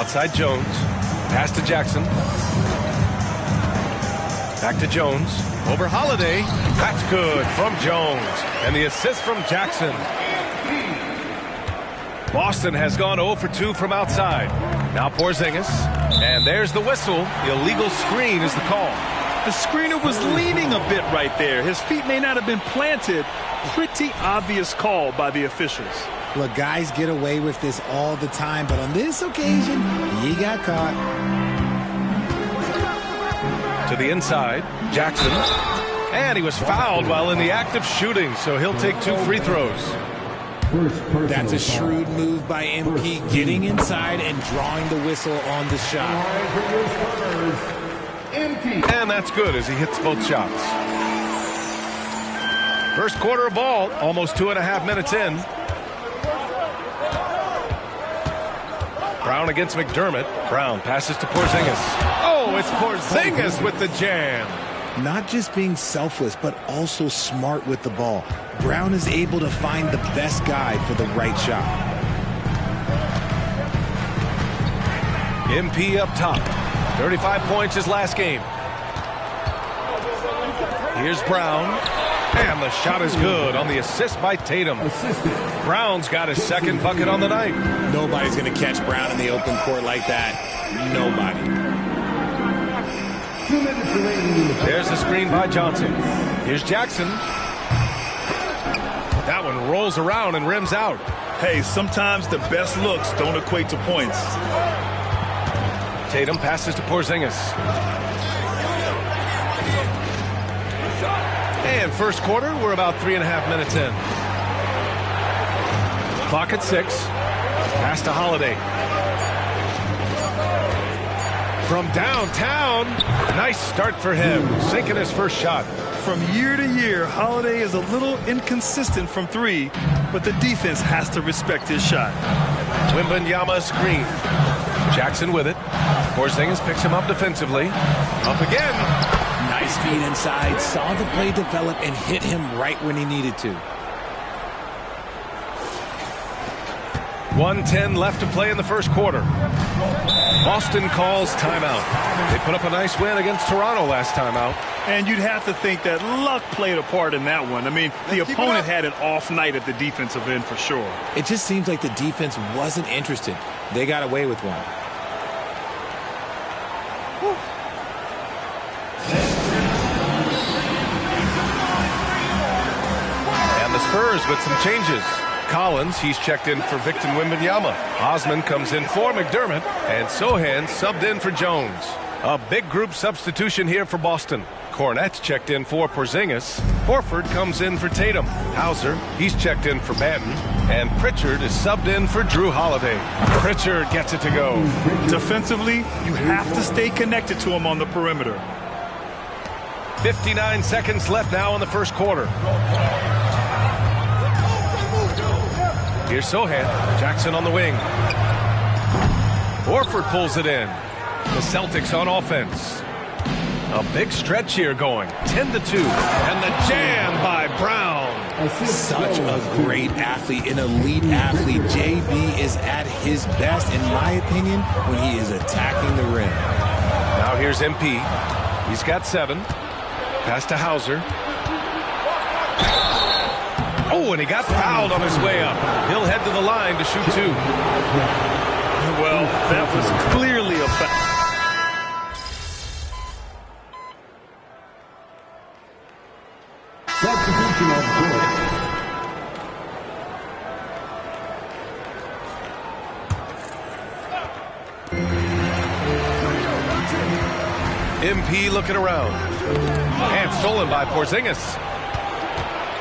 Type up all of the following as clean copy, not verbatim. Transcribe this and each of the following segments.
Outside Jones. Pass to Jackson. Back to Jones. Over Holiday. That's good from Jones. And the assist from Jackson. Boston has gone 0 for 2 from outside. Now Porzingis. And there's the whistle. Illegal screen is the call. The screener was leaning a bit right there. His feet may not have been planted. Pretty obvious call by the officials. Look, guys get away with this all the time, but on this occasion, he got caught. To the inside, Jackson. And he was fouled while in the act of shooting, so he'll take 2 free throws. That's a shrewd move by MP, getting inside and drawing the whistle on the shot. And that's good as he hits both shots. First quarter of ball, almost 2.5 minutes in. Brown against McDermott. Brown passes to Porzingis. Oh, it's Porzingis with the jam. Not just being selfless, but also smart with the ball. Brown is able to find the best guy for the right shot. MP up top. 35 points his last game. Here's Brown. And the shot is good on the assist by Tatum. Brown's got his second bucket on the night. Nobody's going to catch Brown in the open court like that. Nobody. There's the screen by Johnson. Here's Jackson. That one rolls around and rims out. Hey, sometimes the best looks don't equate to points. Tatum passes to Porzingis. And first quarter, we're about 3.5 minutes in. Clock at 6. Pass to Holiday. From downtown, nice start for him, sinking his first shot. From year to year, Holiday is a little inconsistent from 3, but the defense has to respect his shot. Wembanyama screen. Jackson with it. Porzingis picks him up defensively. Up again. Nice feed inside, saw the play develop and hit him right when he needed to. 1:10 left to play in the first quarter. Boston calls timeout. They put up a nice win against Toronto last time out. And you'd have to think that luck played a part in that one. I mean, the opponent had an off night at the defensive end for sure. It just seems like the defense wasn't interested. They got away with one. And the Spurs with some changes. Collins, he's checked in for Victor Wembanyama. Osman comes in for McDermott. And Sohan subbed in for Jones. A big group substitution here for Boston. Cornette's checked in for Porzingis. Horford comes in for Tatum. Hauser, he's checked in for Banton. And Pritchard is subbed in for Drew Holiday. Pritchard gets it to go. Defensively, you have to stay connected to him on the perimeter. 59 seconds left now in the first quarter. Here's Sohan. Jackson on the wing. Horford pulls it in. The Celtics on offense. A big stretch here going. 10-2. And the jam by Brown. Such a great athlete, an elite athlete. JB is at his best, in my opinion, when he is attacking the rim. Now here's MP. He's got 7. Pass to Hauser. Oh, and he got fouled on his way up. He'll head to the line to shoot 2. Well, that was clearly a foul. Substitution on the court. MP looking around. And stolen by Porzingis.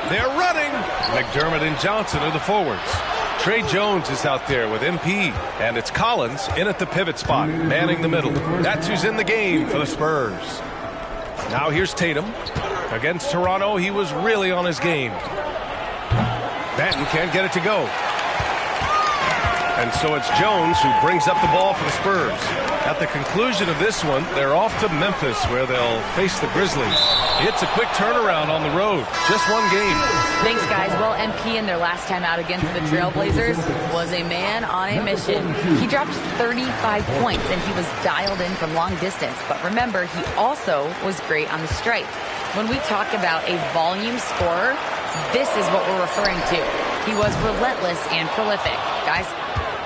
They're running. McDermott and Johnson are the forwards. Trey Jones is out there with MP. And it's Collins in at the pivot spot, manning the middle. That's who's in the game for the Spurs. Now here's Tatum. Against Toronto, he was really on his game. Banton can't get it to go. And so it's Jones who brings up the ball for the Spurs. At the conclusion of this one, they're off to Memphis, where they'll face the Grizzlies. It's a quick turnaround on the road. Just one game. Thanks, guys. Well, MP in their last time out against the Trailblazers was a man on a mission. He dropped 35 points, and he was dialed in from long distance. But remember, he also was great on the stripe. When we talk about a volume scorer, this is what we're referring to. He was relentless and prolific. Guys?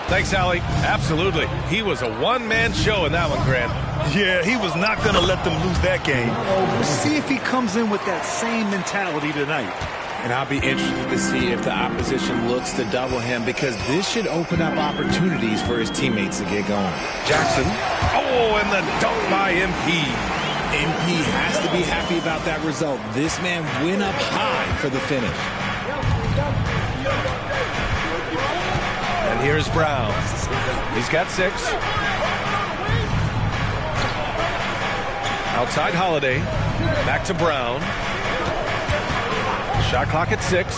Thanks, Allie. Absolutely. He was a one-man show in that one, Grant. Yeah, he was not going to let them lose that game. We'll see if he comes in with that same mentality tonight. And I'll be interested to see if the opposition looks to double him, because this should open up opportunities for his teammates to get going. Jackson. Oh, and the dunk by MP. MP has to be happy about that result. This man went up high for the finish. And here's Brown. He's got 6. Outside Holiday. Back to Brown. Shot clock at 6.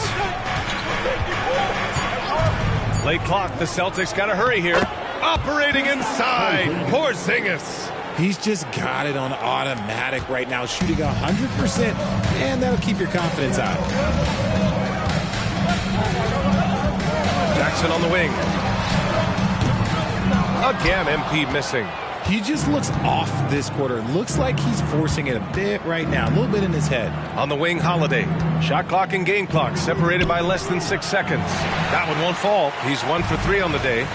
Late clock. The Celtics got to hurry here. Operating inside. Porzingis. He's just got it on automatic right now, shooting 100%, and that'll keep your confidence high. Jackson on the wing. Again, MP missing. He just looks off this quarter. Looks like he's forcing it a bit right now, a little bit in his head. On the wing, Holiday. Shot clock and game clock separated by less than 6 seconds. That one won't fall. He's 1 for 3 on the day.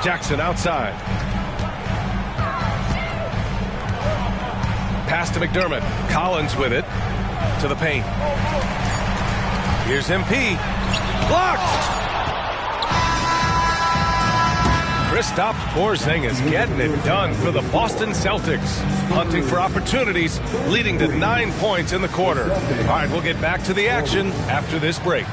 Jackson outside. Pass to McDermott. Collins with it. To the paint. Here's MP. Blocked! Kristaps Porzingis getting it done for the Boston Celtics. Hunting for opportunities, leading to 9 points in the quarter. All right, we'll get back to the action after this break.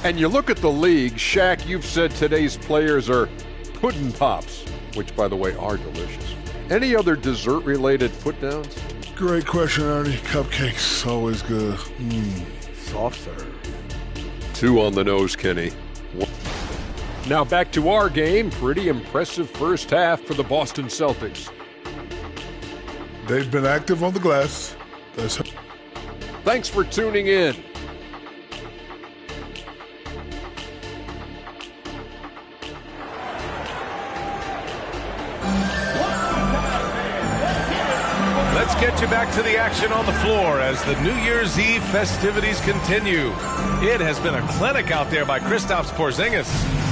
And you look at the league, Shaq, you've said today's players are pudding pops, which, by the way, are delicious. Any other dessert-related put-downs? Great question, Ernie. Cupcakes, always good. Soft serve. 2 on the nose, Kenny. Now back to our game. Pretty impressive first half for the Boston Celtics. They've been active on the glass. Thanks for tuning in. Let's get you back to the action on the floor as the New Year's Eve festivities continue. It has been a clinic out there by Kristaps Porzingis.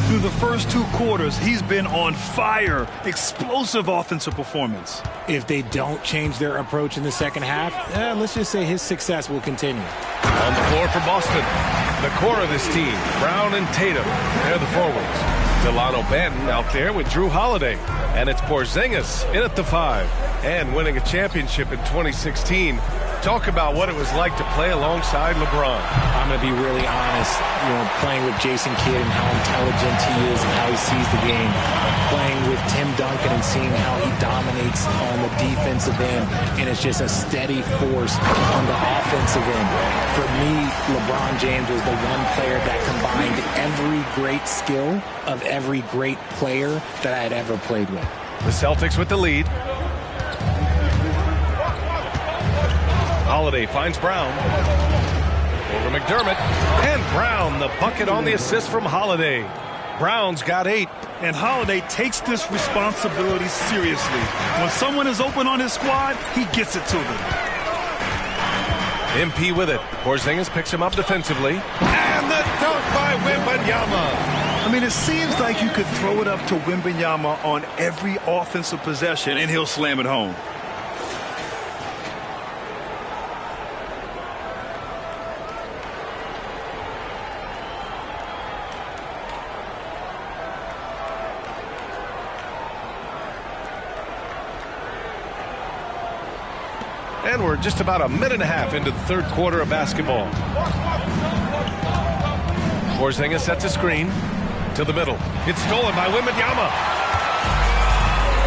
Through the first 2 quarters, he's been on fire. Explosive offensive performance. If they don't change their approach in the second half, let's just say his success will continue. On the floor for Boston, the core of this team, Brown and Tatum, they're the forwards. Delano Banton out there with Drew Holiday. And it's Porzingis in at the 5 and winning a championship in 2016. Talk about what it was like to play alongside LeBron. I'm going to be really honest, playing with Jason Kidd and how intelligent he is and how he sees the game. Playing with Tim Duncan and seeing how he dominates on the defensive end, and it's just a steady force on the offensive end. For me, LeBron James was the one player that combined every great skill of every great player that I had ever played with. The Celtics with the lead. Holiday finds Brown. Over McDermott. And Brown, the bucket on the assist from Holiday. Brown's got 8. And Holiday takes this responsibility seriously. When someone is open on his squad, he gets it to them. MP with it. Porzingis picks him up defensively. And the dunk by Wembanyama. I mean, it seems like you could throw it up to Wembanyama on every offensive possession, and he'll slam it home. And we're just about a minute and a half into the third quarter of basketball. Porzingis sets a screen to the middle. It's stolen by Wembanyama.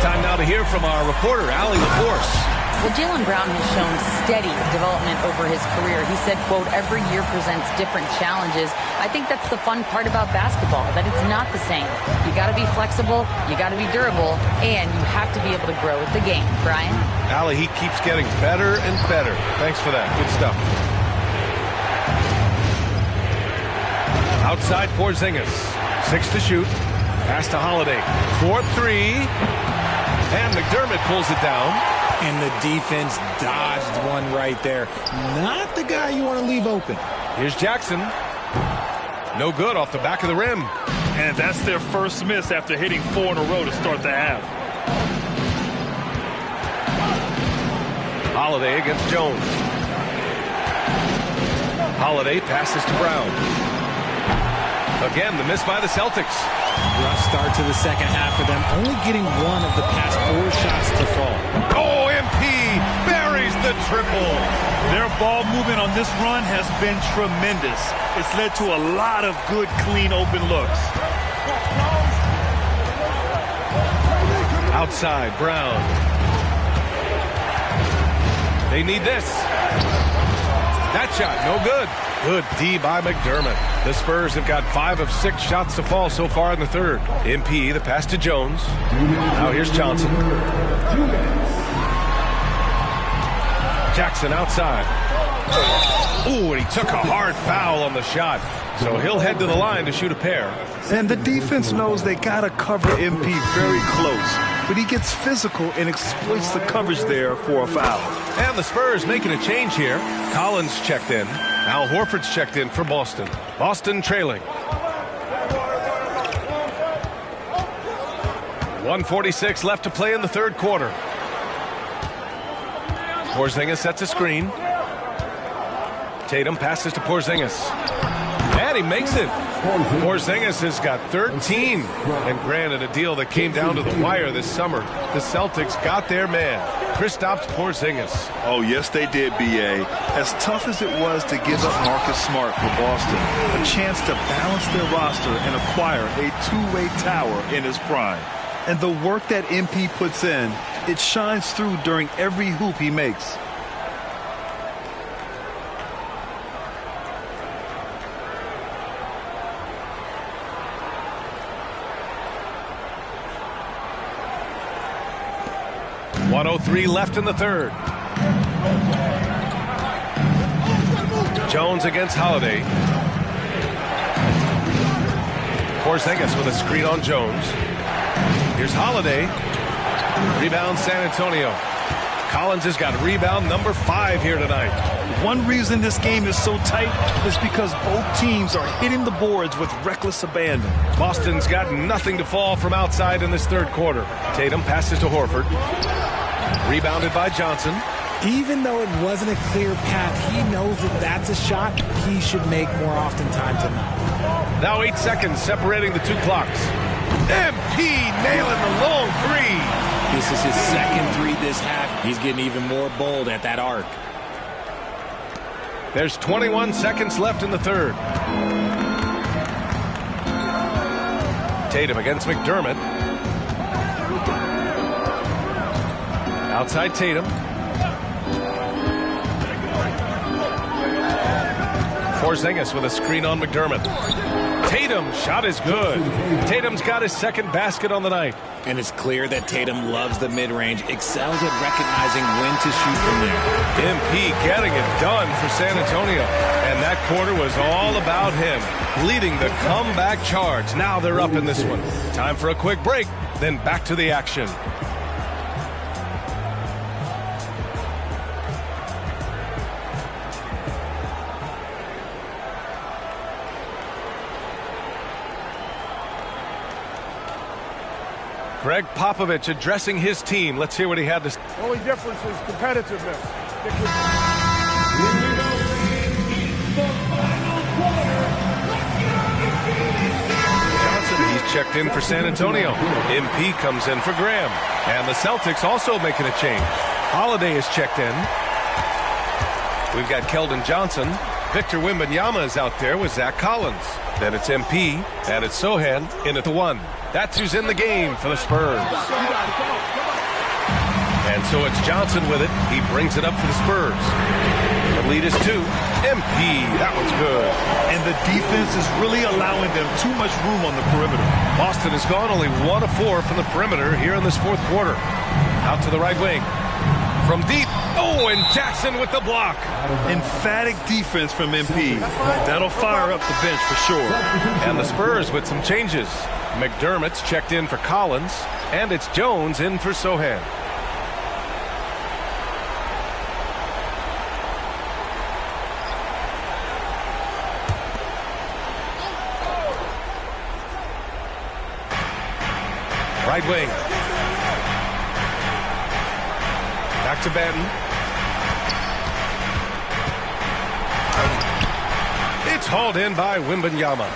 Time now to hear from our reporter, Allie LaForce. Well, Jaylen Brown has shown steady development over his career. He said, quote, every year presents different challenges. I think that's the fun part about basketball, that it's not the same. You got to be flexible, you got to be durable, and you have to be able to grow with the game. Brian? Allie, he keeps getting better and better. Thanks for that. Good stuff. Outside Porzingis. 6 to shoot. Pass to Holiday. 4-3. And McDermott pulls it down. And the defense dodged one right there. Not the guy you want to leave open. Here's Jackson. No good off the back of the rim. And that's their first miss after hitting 4 in a row to start the half. Holiday against Jones. Holiday passes to Brown. Again, the miss by the Celtics. Rough start to the second half for them, only getting one of the past 4 shots to fall. Oh, MP buries the triple. Their ball movement on this run has been tremendous. It's led to a lot of good, clean, open looks. Outside, Brown. They need this. That shot, no good. Good D by McDermott. The Spurs have got 5 of 6 shots to fall so far in the third. MP, the pass to Jones. Now here's Johnson. Jackson outside. Ooh, and he took a hard foul on the shot. So he'll head to the line to shoot a pair. And the defense knows they got to cover MP very close. But he gets physical and exploits the coverage there for a foul. And the Spurs making a change here. Collins checked in. Al Horford's checked in for Boston. Boston trailing. 1:46 left to play in the third quarter. Porzingis sets a screen. Tatum passes to Porzingis. And he makes it. Porzingis has got 13. And granted, a deal that came down to the wire this summer. The Celtics got their man. Kristaps Porzingis. Oh, yes, they did, B.A. As tough as it was to give up Marcus Smart for Boston, a chance to balance their roster and acquire a two-way tower in his prime. And the work that MP puts in, it shines through during every hoop he makes. .103 left in the third. Jones against Holiday. Porzingis with a screen on Jones. Here's Holiday. Rebound San Antonio. Collins has got rebound number 5 here tonight. One reason this game is so tight is because both teams are hitting the boards with reckless abandon. Boston's got nothing to fall from outside in this third quarter. Tatum passes to Horford. Rebounded by Johnson. Even though it wasn't a clear path, he knows that that's a shot he should make more often times than not. Now 8 seconds separating the 2 clocks. MP nailing the long 3. This is his second 3 this half. He's getting even more bold at that arc. There's 21 seconds left in the third. Tatum against McDermott. Outside Tatum. Porzingis with a screen on McDermott. Tatum, shot is good. Tatum's got his second basket on the night. And it's clear that Tatum loves the mid-range, excels at recognizing when to shoot from there. MP getting it done for San Antonio. And that quarter was all about him, leading the comeback charge. Now they're up in this one. Time for a quick break, then back to the action. Greg Popovich addressing his team. Let's hear what he had to say. The only difference is competitiveness. Johnson, he's checked in for San Antonio. MP comes in for Graham. And the Celtics also making a change. Holiday is checked in. We've got Keldon Johnson. Victor Wembanyama is out there with Zach Collins. Then it's MP, and it's Sohan in at the 1. That's who's in the game for the Spurs. And so it's Johnson with it. He brings it up for the Spurs. The lead is 2. MP, that one's good. And the defense is really allowing them too much room on the perimeter. Boston has gone only 1 of 4 from the perimeter here in this fourth quarter. Out to the right wing. From deep. Oh, and Jackson with the block. Emphatic defense from MP. That'll fire up the bench for sure. And the Spurs with some changes. McDermott's checked in for Collins, and it's Jones in for Sohan. Right wing. Back to Benton. It's hauled in by Wembanyama.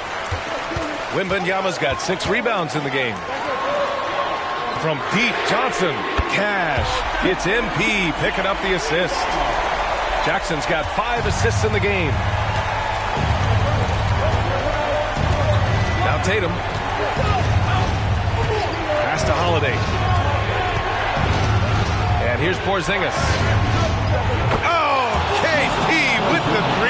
Wembanyama's got 6 rebounds in the game. From deep, Johnson. Cash. It's MP picking up the assist. Jackson's got 5 assists in the game. Now Tatum. Pass to Holiday. And here's Porzingis. Oh, KP with the 3.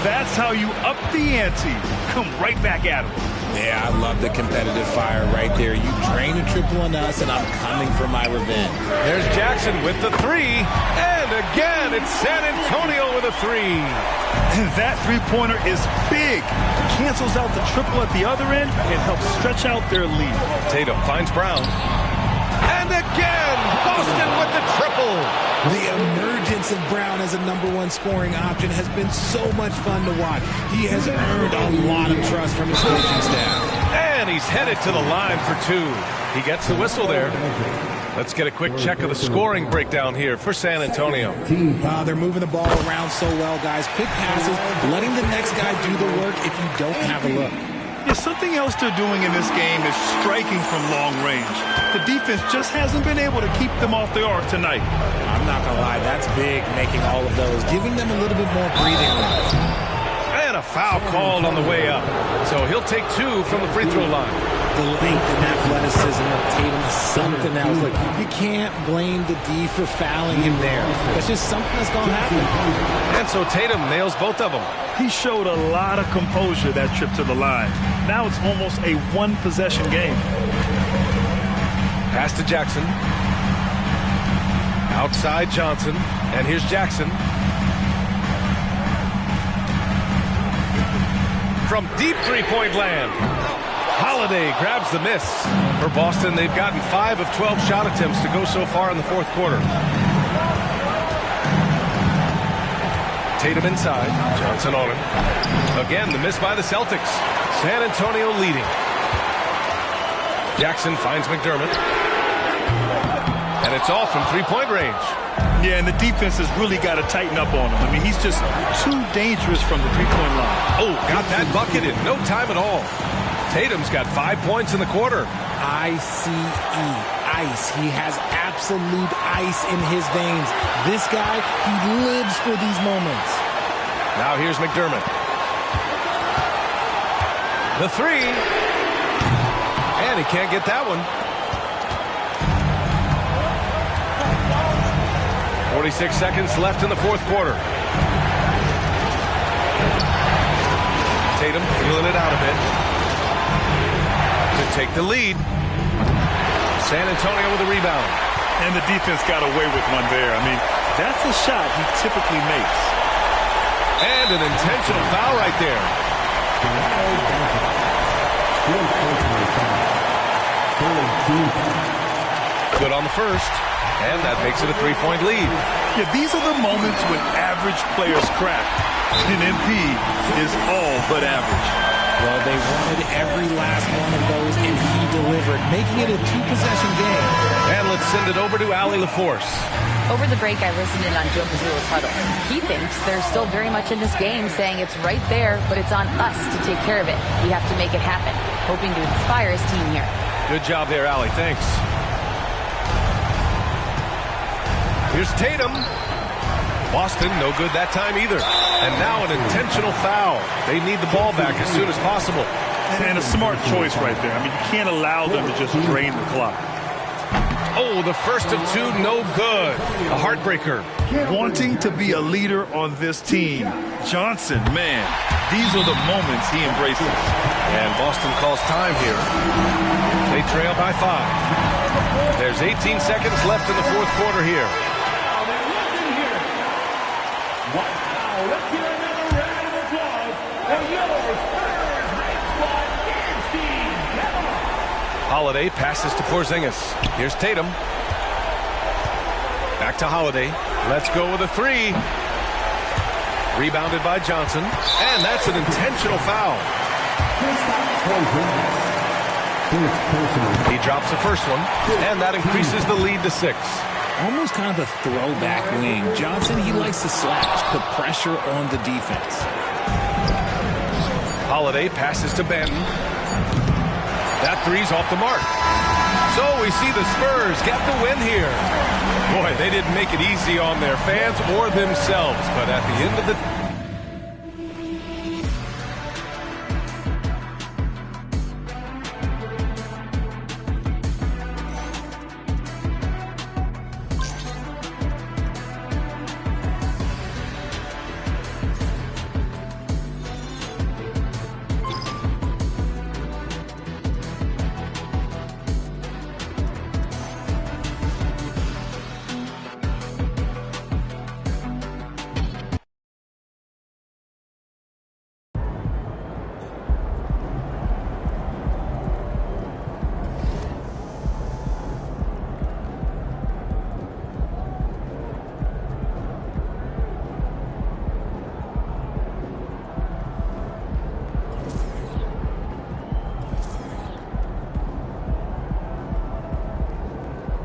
That's how you up the ante. Come right back at him. Yeah, I love the competitive fire right there. You drain a triple on us, and I'm coming for my revenge. There's Jackson with the 3. And again, it's San Antonio with a 3. That three-pointer is big. Cancels out the triple at the other end and helps stretch out their lead. Tatum finds Brown. And again, Boston with the triple. The emergence of Brown as a #1 scoring option has been so much fun to watch. He has earned a lot of trust from his coaching staff. And he's headed to the line for 2. He gets the whistle there. Let's get a quick check of the scoring breakdown here for San Antonio. They're moving the ball around so well, guys. Quick passes, letting the next guy do the work if you don't have a look. Yeah, something else they're doing in this game is striking from long range. The defense just hasn't been able to keep them off the arc tonight. I'm not going to lie, that's big, making all of those, giving them a little bit more breathing room. And a foul called on the way up. So he'll take 2 from the free throw line. The length and athleticism of Tatum is something else. Look, you can't blame the D for fouling him there. That's just something that's going to happen. And so Tatum nails both of them. He showed a lot of composure that trip to the line. Now it's almost a one-possession game. Pass to Jackson. Outside Johnson. And here's Jackson. From deep three-point land. Holiday grabs the miss. For Boston, they've gotten 5 of 12 shot attempts to go so far in the fourth quarter. Tatum inside. Johnson on him. Again, the miss by the Celtics. San Antonio leading. Jackson finds McDermott. And it's off from three-point range. Yeah, and the defense has really got to tighten up on him. I mean, he's just too dangerous from the three-point line. Oh, got that bucket in no time at all. Tatum's got 5 points in the quarter. ICE, ice. He has absolute ice in his veins. This guy, he lives for these moments. Now here's McDermott. The 3. And he can't get that one. 46 seconds left in the fourth quarter. Tatum feeling it out a bit to take the lead. San Antonio with a rebound. And the defense got away with one there. I mean, that's a shot he typically makes. And an intentional foul right there. Good on the first. And that makes it a 3-point lead. Yeah, these are the moments when average players crack. And MP is all but average. Well, they wanted every last one of those, and he delivered, making it a 2-possession game. And let's send it over to Allie LaForce. Over the break, I listened in on Joe Mazzulla's huddle. He thinks they're still very much in this game, saying it's right there, but it's on us to take care of it. We have to make it happen, hoping to inspire his team here. Good job there, Allie. Thanks. Here's Tatum. Boston, no good that time either. And now an intentional foul. They need the ball back as soon as possible. And a smart choice right there. I mean, you can't allow them to just drain the clock. Oh, the first of two, no good. A heartbreaker. Wanting to be a leader on this team. Johnson, man, these are the moments he embraces. And Boston calls time here. They trail by 5. There's 18 seconds left in the fourth quarter here. Wow, let's hear another round of applause for your Spurs Red Squad dance team. Holiday passes to Porzingis. Here's Tatum. Back to Holiday. Let's go with a 3. Rebounded by Johnson. And that's an intentional foul. He drops the first one. And that increases the lead to 6. Almost kind of a throwback wing. Johnson, he likes to slash, put pressure on the defense. Holiday passes to Benton. That 3's off the mark. So we see the Spurs get the win here. Boy, they didn't make it easy on their fans or themselves, but at the end of the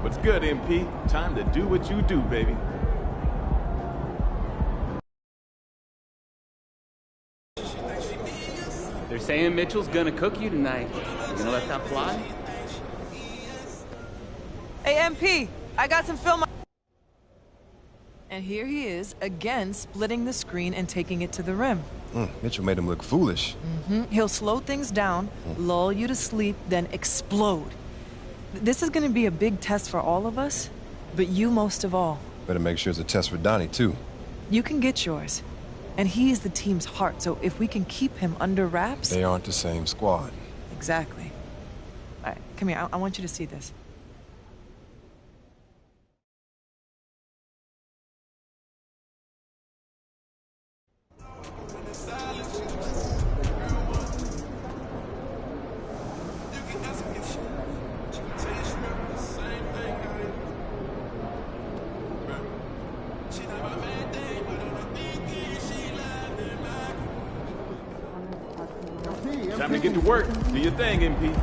What's good, MP? Time to do what you do, baby. They're saying Mitchell's gonna cook you tonight. You gonna let that fly? Hey, MP, I got some film. And here he is, again, splitting the screen and taking it to the rim. Mitchell made him look foolish. He'll slow things down, lull you to sleep, then explode. This is going to be a big test for all of us, but you most of all. Better make sure it's a test for Donnie, too. You can get yours. And he is the team's heart, so if we can keep him under wraps... They aren't the same squad. Exactly. All right, come here. I want you to see this. Time to get to work. Do your thing, MP.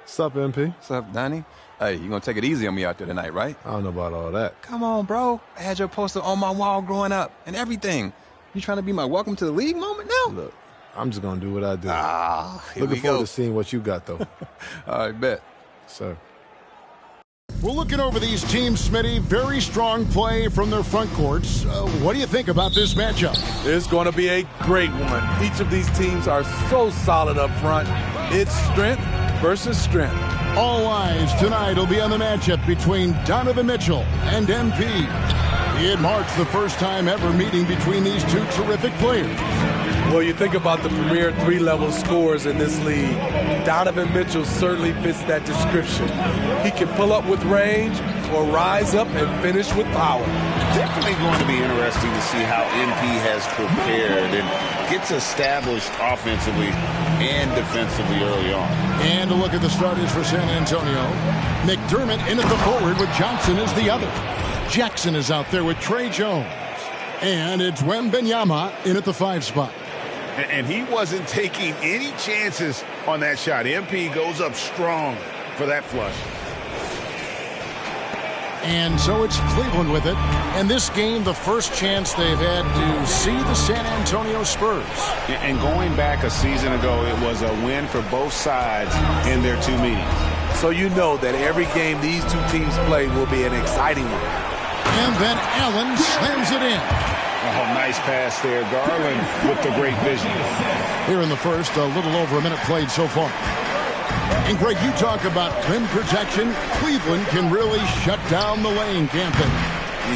What's up, MP? What's up, Donnie? Hey, you gonna take it easy on me out there tonight, right? I don't know about all that. Come on, bro. I had your poster on my wall growing up and everything. You trying to be my welcome to the league moment now? Look, I'm just going to do what I do. Looking forward to seeing what you got, though. All right, bet. Sir. We're looking over these teams, Smitty. Very strong play from their front courts. What do you think about this matchup? It's going to be a great one. Each of these teams are so solid up front. It's strength versus strength. All eyes tonight will be on the matchup between Donovan Mitchell and MP. It marks the first time ever meeting between these two terrific players. Well, you think about the premier three-level scorers in this league. Donovan Mitchell certainly fits that description. He can pull up with range or rise up and finish with power. Definitely going to be interesting to see how MP has prepared and gets established offensively and defensively early on. And a look at the starters for San Antonio. McDermott in at the forward with Johnson as the other. Jackson is out there with Trey Jones. And it's Wembanyama in at the 5 spot. And he wasn't taking any chances on that shot. MP goes up strong for that flush. And so it's Cleveland with it. And this game, the first chance they've had to see the San Antonio Spurs. And going back a season ago, it was a win for both sides in their two meetings. So you know that every game these two teams play will be an exciting one. And then Allen slams it in. Oh, nice pass there. Garland with the great vision. Here in the first, a little over a minute played so far. And, Greg, you talk about rim protection. Cleveland can really shut down the lane, can't they?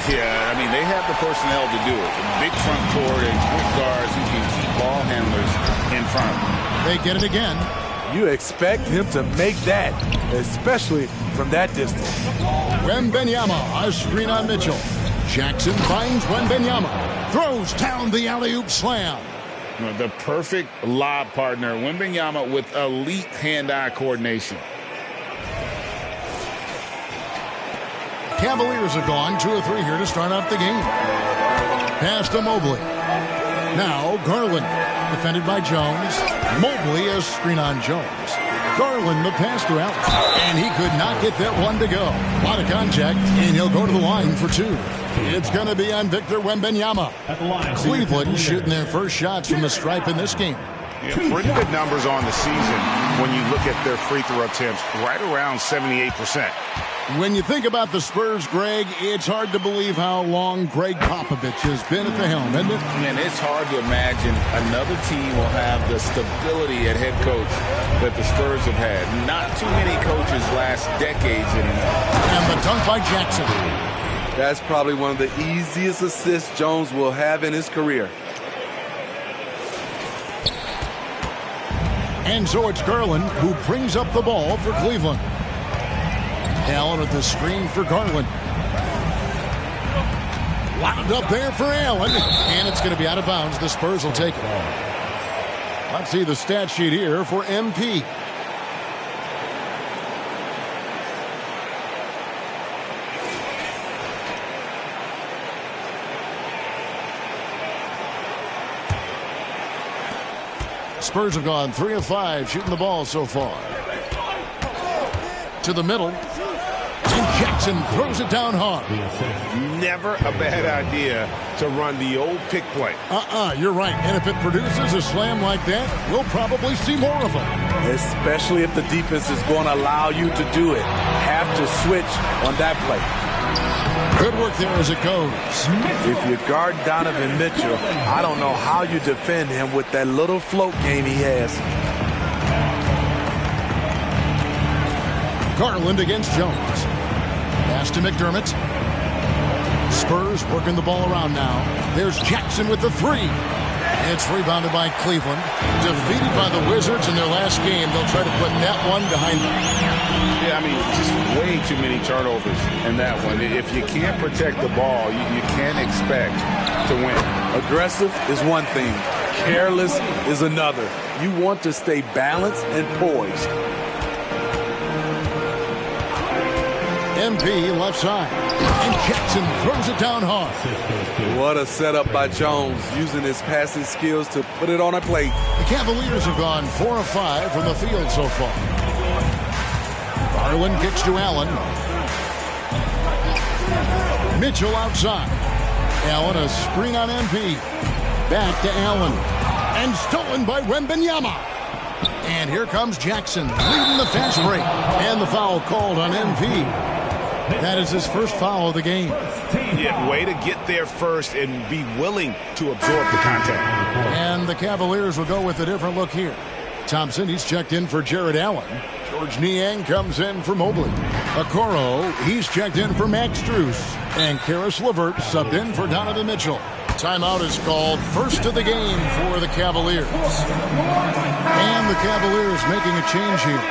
Yeah, I mean, they have the personnel to do it. Big front court and quick guards who can keep ball handlers in front of them. They get it again. You expect him to make that, especially from that distance. Wembanyama, a screen on Mitchell. Jackson finds Wembanyama. Throws down the alley-oop slam. The perfect lob partner. Wembanyama with elite hand-eye coordination. Cavaliers have gone 2 or 3 here to start out the game. Pass to Mobley. Now Garland, defended by Jones. Mobley a screen on Jones. Garland the pass to Allen. And he could not get that one to go. A lot of contact, and he'll go to the line for 2. It's going to be on Victor Wembanyama. Cleveland shooting their first shots from the stripe in this game. Yeah, pretty good numbers on the season when you look at their free throw attempts, right around 78%. When you think about the Spurs, Greg, it's hard to believe how long Greg Popovich has been at the helm, isn't it? And it's hard to imagine another team will have the stability at head coach that the Spurs have had. Not too many coaches last decades anymore. And the dunk by Jackson. That's probably one of the easiest assists Jones will have in his career. And so it's Garland who brings up the ball for Cleveland. Allen with the screen for Garland. Wound up there for Allen. And it's going to be out of bounds. The Spurs will take it. Let's see the stat sheet here for MP. Spurs have gone 3 of 5 shooting the ball so far. To the middle. And Jackson throws it down hard. Never a bad idea to run the old pick play. You're right. And if it produces a slam like that, we'll probably see more of them. Especially if the defense is going to allow you to do it. Have to switch on that play. Good work there as it goes. If you guard Donovan Mitchell, I don't know how you defend him with that little float game he has. Garland against Jones. Pass to McDermott. Spurs working the ball around now. There's Jackson with the 3. It's rebounded by Cleveland. Defeated by the Wizards in their last game. They'll try to put that one behind them. Yeah, I mean, just way too many turnovers in that one. If you can't protect the ball, you can't expect to win. Aggressive is one thing. Careless is another. You want to stay balanced and poised. MP left side. And Jackson throws it down hard. What a setup by Jones, using his passing skills to put it on a plate. The Cavaliers have gone 4 of 5 from the field so far. Garland kicks to Allen. Mitchell outside. Allen a screen on MP. Back to Allen. And stolen by Wembanyama. And here comes Jackson leading the fast break. And the foul called on MP. That is his first foul of the game. Yeah, way to get there first and be willing to absorb the contact. And the Cavaliers will go with a different look here. Thompson, he's checked in for Jared Allen. George Niang comes in for Mobley. Okoro, he's checked in for Max Strus. And Karis LeVert subbed in for Donovan Mitchell. Timeout is called. First of the game for the Cavaliers. And the Cavaliers making a change here.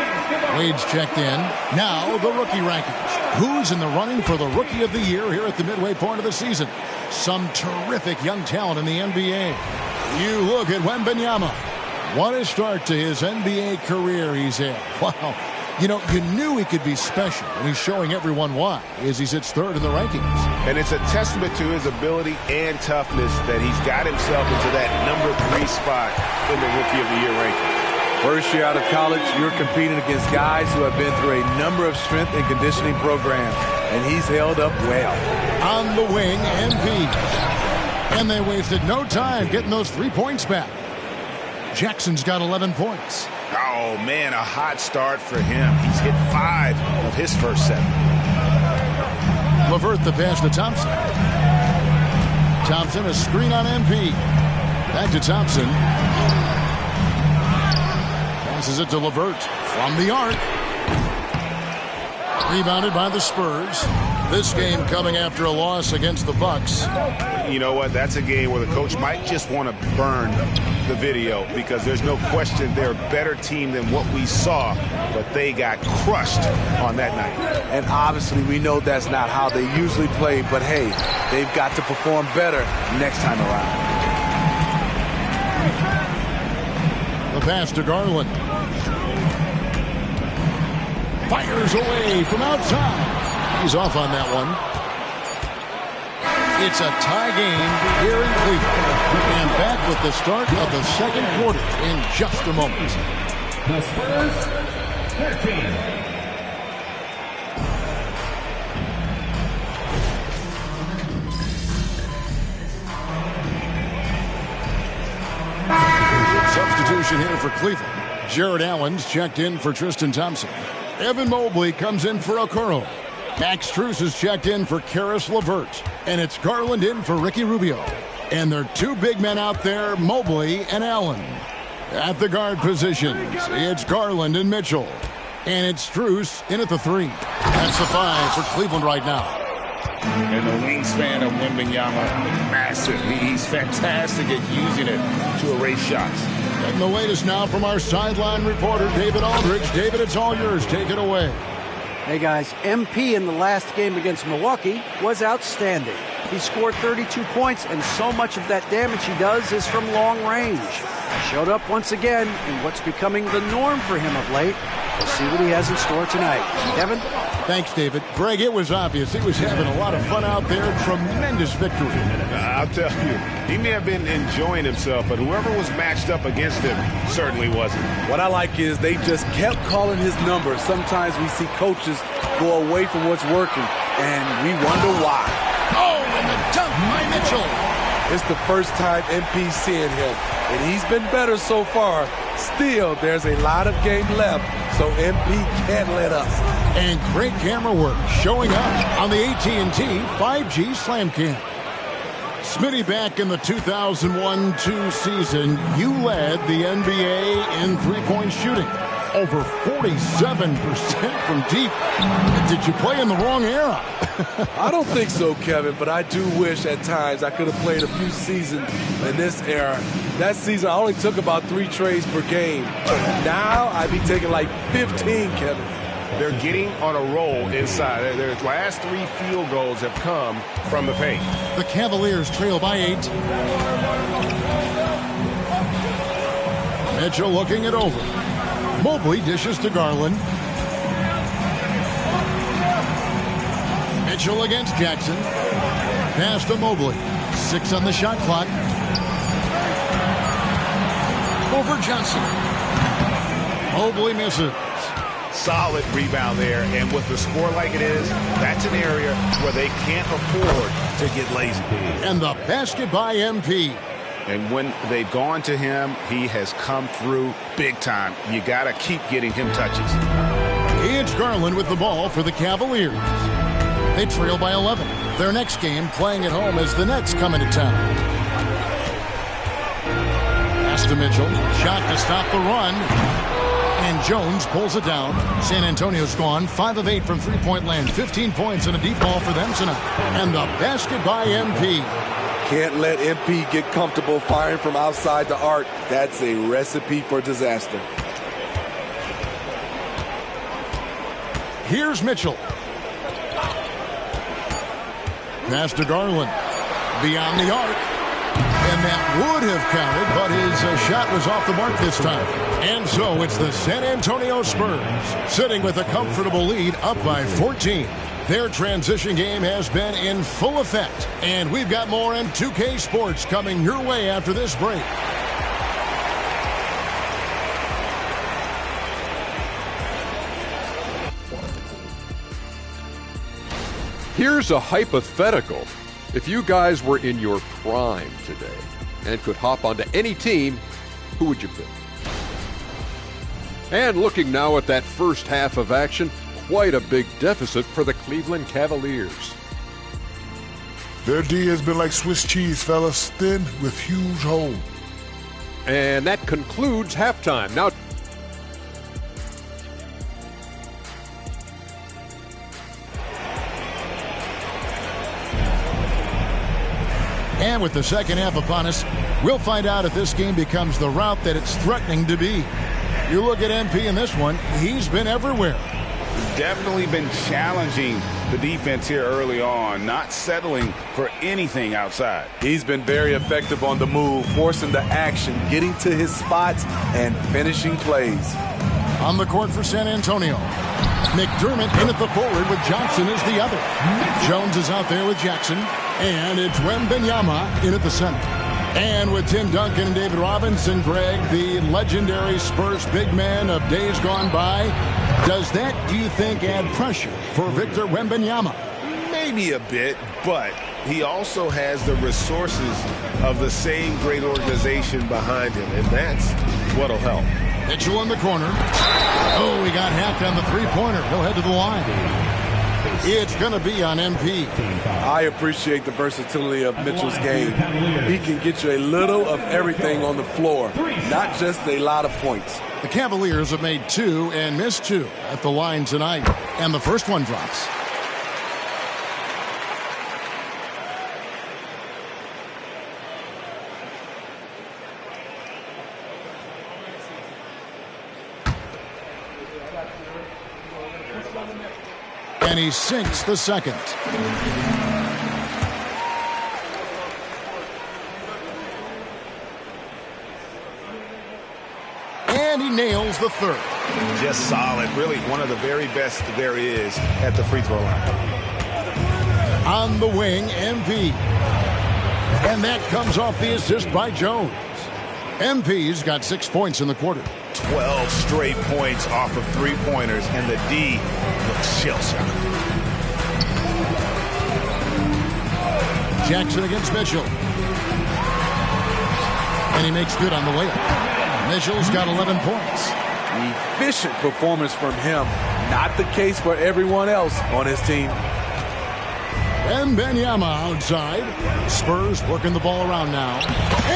Wade's checked in. Now the rookie rankings. Who's in the running for the Rookie of the Year here at the midway point of the season? Some terrific young talent in the NBA. You look at Wembanyama. What a start to his NBA career he's had. Wow. You know, you knew he could be special, and he's showing everyone why as he sits 3rd in the rankings. And it's a testament to his ability and toughness that he's got himself into that number 3 spot in the Rookie of the Year ranking. First year out of college, you're competing against guys who have been through a number of strength and conditioning programs, and he's held up well. On the wing, MP. And they wasted no time getting those 3 points back. Jackson's got 11 points. Oh, man, a hot start for him. He's hit 5 of his first 7. LeVert the pass to Thompson. Thompson, a screen on MP. Back to Thompson. Passes it to LeVert from the arc. Rebounded by the Spurs. This game coming after a loss against the Bucks. You know what? That's a game where the coach might just want to burn the video because there's no question they're a better team than what we saw, but they got crushed on that night. And obviously we know that's not how they usually play, but hey, they've got to perform better next time around. The pass to Garland. Fires away from outside. He's off on that one. It's a tie game here in Cleveland. And back with the start of the second quarter in just a moment. The Spurs, 13. Substitution here for Cleveland. Jared Allen's checked in for Tristan Thompson. Evan Mobley comes in for Okoro. Max Strus is checked in for Karis LeVert. And it's Garland in for Ricky Rubio. And there are 2 big men out there, Mobley and Allen. At the guard positions, it's Garland and Mitchell. And it's Strus in at the 3. That's the 5 for Cleveland right now. And the wingspan of Wembanyama, massive. He's fantastic at using it to erase shots. And the latest now from our sideline reporter, David Aldridge. David, it's all yours. Take it away. Hey, guys, MP in the last game against Milwaukee was outstanding. He scored 32 points, and so much of that damage he does is from long range. He showed up once again in what's becoming the norm for him of late. We'll see what he has in store tonight. Kevin? Thanks, David. Greg, it was obvious. He was having a lot of fun out there. Tremendous victory. I'll tell you, he may have been enjoying himself, but whoever was matched up against him certainly wasn't. What I like is they just kept calling his number. Sometimes we see coaches go away from what's working, and we wonder why. Oh, and the dunk by Mitchell. It's the first time MP's seeing him, and he's been better so far. Still, there's a lot of game left, so MP can't let up. And great camera work showing up on the AT&T 5G Slam Cam. Smitty, back in the 2001-2 season, you led the NBA in three-point shooting. Over 47% from deep. Did you play in the wrong era? I don't think so, Kevin, but I do wish at times I could have played a few seasons in this era. That season, I only took about 3 trades per game. Now, I'd be taking like 15, Kevin. They're getting on a roll inside. Their last 3 field goals have come from the paint. The Cavaliers trail by 8. Mitchell looking it over. Mobley dishes to Garland. Mitchell against Jackson. Pass to Mobley. 6 on the shot clock. Over Johnson. Mobley misses. Solid rebound there, and with the score like it is, that's an area where they can't afford to get lazy. And the basket by MP. And when they've gone to him, he has come through big time. You got to keep getting him touches. It's Garland with the ball for the Cavaliers. They trail by 11. Their next game playing at home as the Nets come into town. Pass to Mitchell. Shot to stop the run. And Jones pulls it down. San Antonio's gone 5 of 8 from three-point land. 15 points and a deep ball for them tonight. And the basket by MP. Can't let MP get comfortable firing from outside the arc. That's a recipe for disaster. Here's Mitchell. Pass to Garland. Beyond the arc. And that would have counted, but his shot was off the mark this time. And so it's the San Antonio Spurs sitting with a comfortable lead up by 14. Their transition game has been in full effect. And we've got more in 2K Sports coming your way after this break. Here's a hypothetical. If you guys were in your prime today and could hop onto any team, who would you pick? And looking now at that first half of action, quite a big deficit for the Cleveland Cavaliers. Their D has been like Swiss cheese, fellas, thin with huge holes. And that concludes halftime. Now, and with the second half upon us, we'll find out if this game becomes the route that it's threatening to be. You look at MP in this one, he's been everywhere. Definitely been challenging the defense here early on, not settling for anything outside. He's been very effective on the move, forcing the action, getting to his spots, and finishing plays. On the court for San Antonio, McDermott in at the forward with Johnson as the other. Jones is out there with Jackson, and it's Wembanyama in at the center. And with Tim Duncan and David Robinson, Greg, the legendary Spurs big man of days gone by, does that, do you think, add pressure for Victor Wembanyama? Maybe a bit, but he also has the resources of the same great organization behind him, and that's what'll help. Mitchell in the corner. Oh, he got hacked on the three-pointer. He'll head to the line. It's going to be on MP. I appreciate the versatility of Mitchell's game. He can get you a little of everything on the floor, not just a lot of points. The Cavaliers have made 2 and missed 2 at the line tonight, and the first one drops. And he sinks the second. And he nails the third. Just solid. Really one of the very best there is at the free throw line. On the wing, MP. And that comes off the assist by Jones. MP's got 6 points in the quarter. 12 straight points off of three-pointers, and the D looks shell-shocked. Jackson against Mitchell. And he makes good on the layup. Mitchell's got 11 points. Efficient performance from him. Not the case for everyone else on his team. Wembanyama outside. Spurs working the ball around now.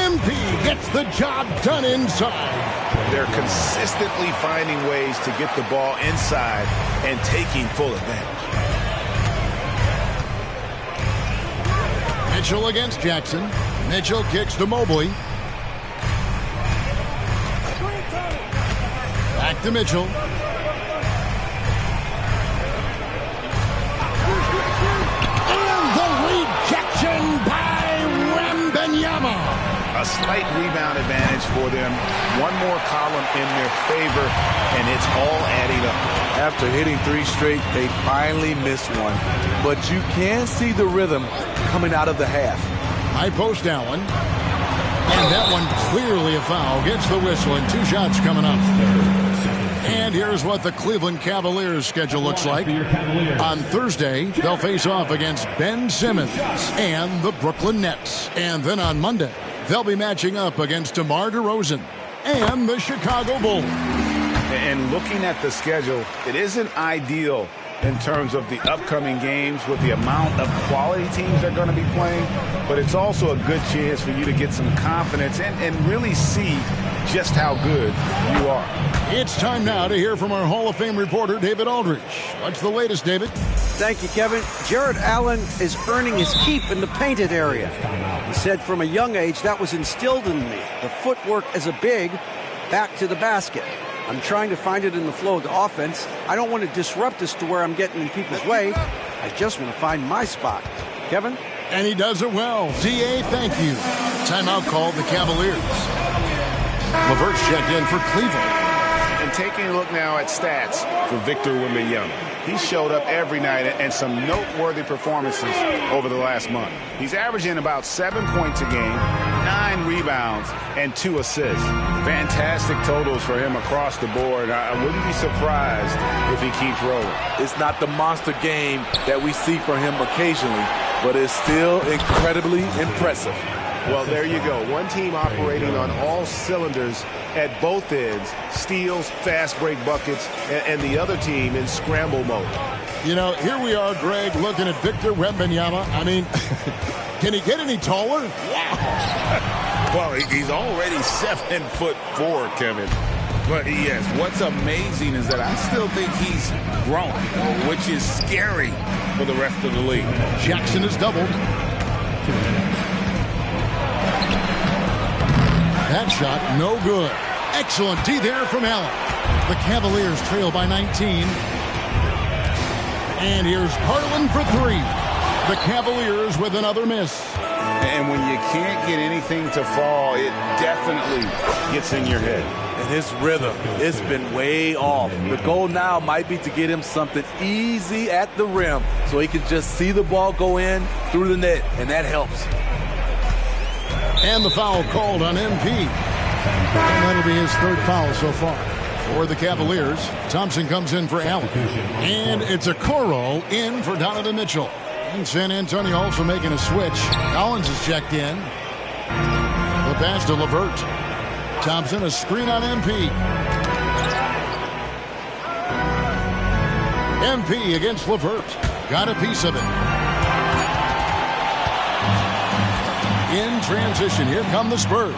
MP gets the job done inside. They're consistently finding ways to get the ball inside and taking full advantage. Mitchell against Jackson. Mitchell kicks to Mobley. Back to Mitchell. And the rejection by Wembanyama. A slight rebound advantage for them. One more column in their favor, and it's all adding up. After hitting 3 straight, they finally missed one. But you can see the rhythm coming out of the half. High post Allen. And that one clearly a foul. Gets the whistle, and 2 shots coming up. And here's what the Cleveland Cavaliers schedule looks like. On Thursday, they'll face off against Ben Simmons and the Brooklyn Nets. And then on Monday, they'll be matching up against DeMar DeRozan and the Chicago Bulls. And looking at the schedule, it isn't ideal in terms of the upcoming games with the amount of quality teams they're going to be playing, but it's also a good chance for you to get some confidence and really see just how good you are. It's time now to hear from our Hall of Fame reporter, David Aldridge. What's the latest, David? Thank you, Kevin. Jared Allen is earning his keep in the painted area. He said from a young age that was instilled in me. The footwork as a big, back to the basket. I'm trying to find it in the flow of the offense. I don't want to disrupt this to where I'm getting in people's way. I just want to find my spot. Kevin? And he does it well. D.A., thank you. Timeout called the Cavaliers. LeVert's checked in for Cleveland. And taking a look now at stats for Victor Wembanyama. He showed up every night and some noteworthy performances over the last month. He's averaging about 7 points a game, 9 rebounds, and 2 assists. Fantastic totals for him across the board. I wouldn't be surprised if he keeps rolling. It's not the monster game that we see from him occasionally, but it's still incredibly impressive. Well, there you go. One team operating on all cylinders at both ends. Steals, fast break buckets, and the other team in scramble mode. You know, here we are, Greg, looking at Victor Wembanyama. I mean, can he get any taller? Well, he's already 7'4", Kevin. But yes, what's amazing is that I still think he's growing, which is scary for the rest of the league. Jackson is doubled. That shot, no good. Excellent D there from Allen. The Cavaliers trail by 19. And here's Garland for 3. The Cavaliers with another miss. And when you can't get anything to fall, it definitely gets in your head. And his rhythm, it's been way off. The goal now might be to get him something easy at the rim so he can just see the ball go in through the net, and that helps. And the foul called on MP. And that'll be his 3rd foul so far. For the Cavaliers, Thompson comes in for Allen. And it's a Okoro in for Donovan Mitchell. And San Antonio also making a switch. Collins is checked in. The pass to LeVert. Thompson, a screen on MP. MP against LeVert. Got a piece of it. In transition, here come the Spurs.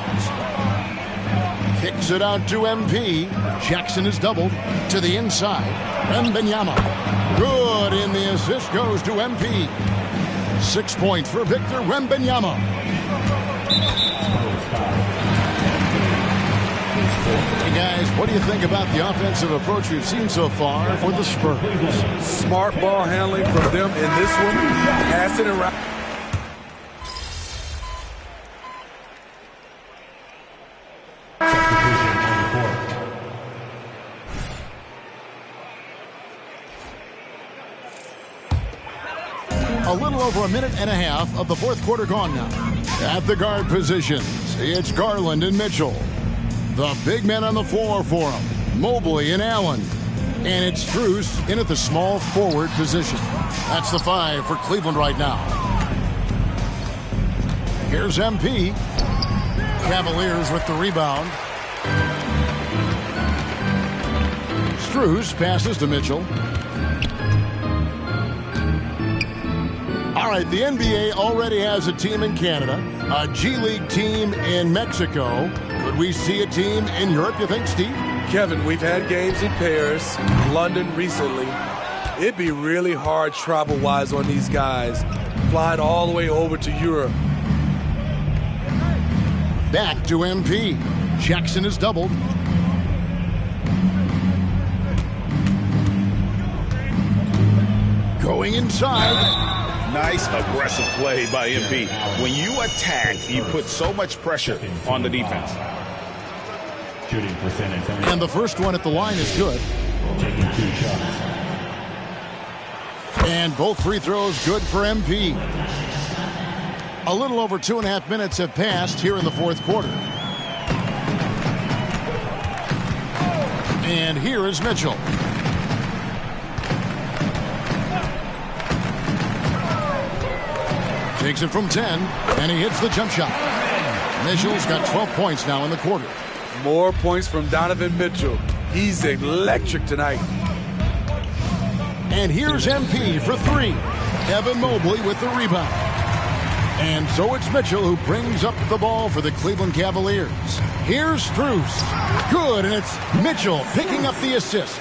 Kicks it out to MP. Jackson is doubled to the inside. Wembanyama. Good, and the assist goes to MP. 6 points for Victor Wembanyama. Hey guys, what do you think about the offensive approach we've seen so far for the Spurs? Smart ball handling from them in this one. Passing around. A little over a minute and a half of the 4th quarter gone now. At the guard positions, it's Garland and Mitchell. The big men on the floor for them, Mobley and Allen. And it's Strus in at the small forward position. That's the 5 for Cleveland right now. Here's MP. Cavaliers with the rebound. Strus passes to Mitchell. All right, the NBA already has a team in Canada, a G League team in Mexico. Could we see a team in Europe, you think, Steve? Kevin, we've had games in Paris, London recently. It'd be really hard travel-wise on these guys, flying all the way over to Europe. Back to MP. Jackson is doubled. Going inside. Nice aggressive play by MP. When you attack, you put so much pressure on the defense. Shooting for San Antonio. And the first one at the line is good. Taking 2 shots. And both free throws good for MP. A little over 2.5 minutes have passed here in the 4th quarter. And here is Mitchell. Takes it from 10, and he hits the jump shot. Mitchell's got 12 points now in the quarter. More points from Donovan Mitchell. He's electric tonight. And here's MP for 3. Evan Mobley with the rebound. And so it's Mitchell who brings up the ball for the Cleveland Cavaliers. Here's Strus. Good, and it's Mitchell picking up the assist.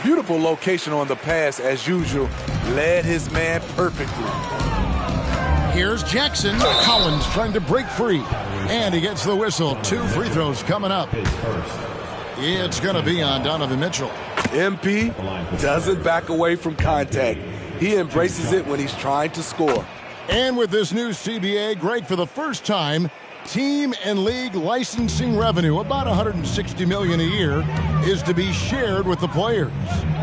Beautiful location on the pass, as usual. Led his man perfectly. Here's Jackson. Collins trying to break free. And he gets the whistle. 2 free throws coming up. It's going to be on Donovan Mitchell. MP doesn't back away from contact. He embraces it when he's trying to score. And with this new CBA, Greg, for the first time, Team and league licensing revenue, about $160 million a year, is to be shared with the players.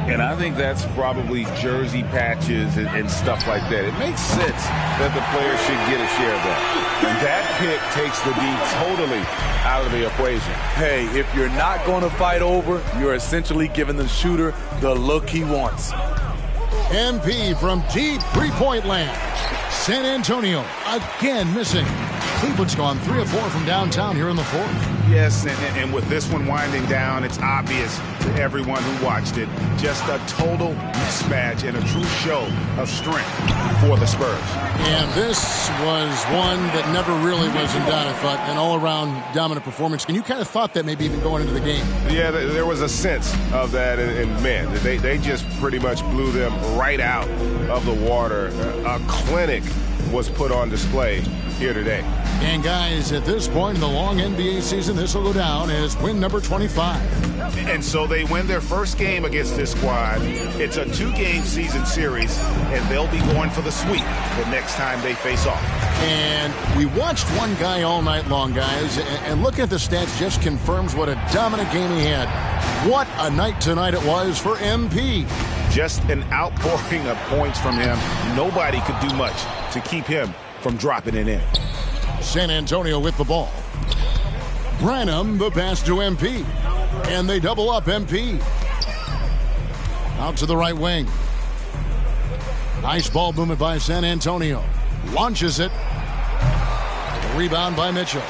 And I think that's probably jersey patches and stuff like that. It makes sense that the players should get a share of that. And that pick takes the D totally out of the equation. Hey, if you're not going to fight over, you're essentially giving the shooter the look he wants. MP from deep three-point land. San Antonio again missing. Cleveland's gone 3 of 4 from downtown here in the fourth. Yes, and with this one winding down, it's obvious to everyone who watched it. Just a total mismatch and a true show of strength for the Spurs. And this was one that never really was in doubt, I thought, an all-around dominant performance. And you kind of thought that maybe even going into the game. Yeah, there was a sense of that, and man, they just pretty much blew them right out of the water. A clinic was put on display here today. And guys, at this point in the long NBA season, this will go down as win number 25. And so they win their first game against this squad. It's a 2-game season series, and they'll be going for the sweep the next time they face off. And we watched one guy all night long, guys, and looking at the stats just confirms what a dominant game he had. What a night tonight it was for MP. Just an outpouring of points from him. Nobody could do much to keep him from dropping it in. San Antonio with the ball. Branham, the pass to MP. And they double up MP. Out to the right wing. Nice ball movement by San Antonio. Launches it. The rebound by Mitchell.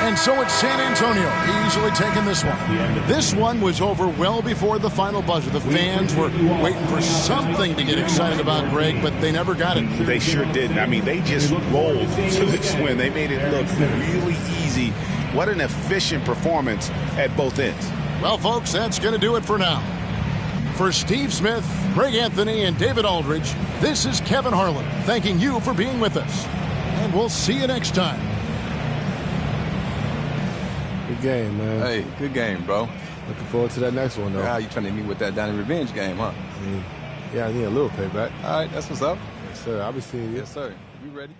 And so it's San Antonio easily taking this one. This one was over well before the final buzzer. The fans were waiting for something to get excited about, Greg, but they never got it. They sure didn't. I mean, they just rolled to this win. They made it look really easy. What an efficient performance at both ends. Well, folks, that's going to do it for now. For Steve Smith, Greg Anthony, and David Aldridge, this is Kevin Harlan thanking you for being with us. And we'll see you next time. Good game, man. Hey, good game, bro. Looking forward to that next one, though. Yeah, you trying to hit me with that Donnie Revenge game, huh? I mean, yeah, I need a little payback. All right, that's what's up. Yes, sir. I'll be seeing you. Yes, sir. You ready?